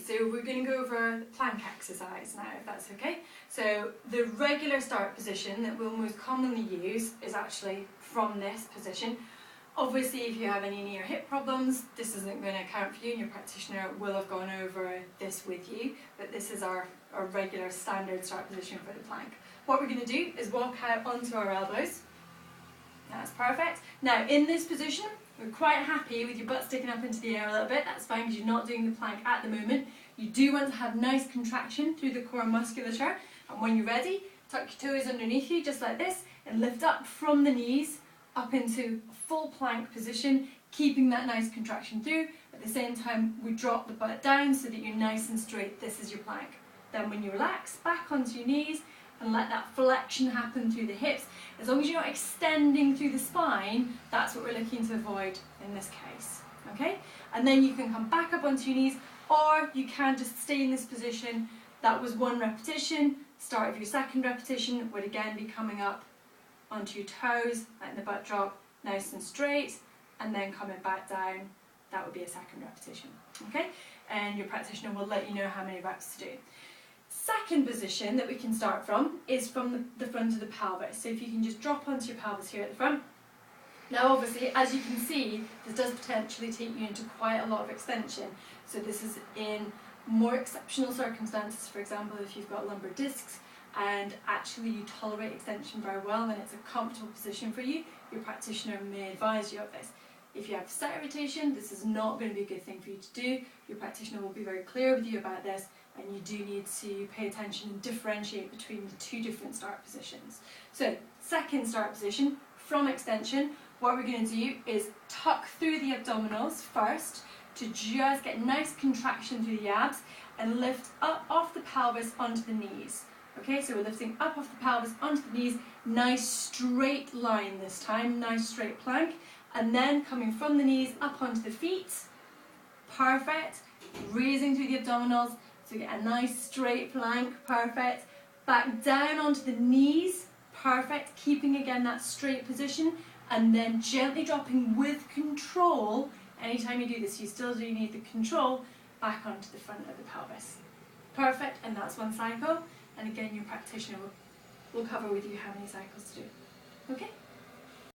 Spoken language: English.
so we're going to go over the plank exercise now, if that's okay. So the regular start position that we'll most commonly use is actually from this position. Obviously, if you have any knee or hip problems, this isn't going to count for you, and your practitioner will have gone over this with you, but this is our regular standard start position for the plank. What we're going to do is walk out onto our elbows. That's perfect. Now, in this position, we're quite happy with your butt sticking up into the air a little bit. That's fine because you're not doing the plank at the moment. You do want to have nice contraction through the core musculature, and when you're ready, tuck your toes underneath you just like this and lift up from the knees up into a full plank position, keeping that nice contraction through. At the same time, we drop the butt down so that you're nice and straight. This is your plank. Then when you relax, back onto your knees and let that flexion happen through the hips. As long as you're not extending through the spine, that's what we're looking to avoid in this case. Okay? And then you can come back up onto your knees, or you can just stay in this position. That was one repetition. Start of your second repetition would again be coming up onto your toes, letting the butt drop nice and straight, and then coming back down. That would be a second repetition. Okay? And your practitioner will let you know how many reps to do. Second position that we can start from is from the front of the pelvis. So if you can just drop onto your pelvis here at the front. Now obviously, as you can see, this does potentially take you into quite a lot of extension. So this is in more exceptional circumstances. For example, if you've got lumbar discs and actually you tolerate extension very well and it's a comfortable position for you, your practitioner may advise you of this. If you have site irritation, this is not going to be a good thing for you to do. Your practitioner will be very clear with you about this, and you do need to pay attention and differentiate between the two different start positions. So, second start position, from extension, what we're going to do is tuck through the abdominals first to just get nice contraction through the abs and lift up off the pelvis onto the knees. Okay, so we're lifting up off the pelvis onto the knees, nice straight line this time, nice straight plank, and then coming from the knees up onto the feet, perfect, raising through the abdominals, so get a nice straight plank, perfect, back down onto the knees, perfect, keeping again that straight position, and then gently dropping with control. Anytime you do this, you still do need the control, back onto the front of the pelvis. Perfect, and that's one cycle. And again, your practitioner will cover with you how many cycles to do. Okay?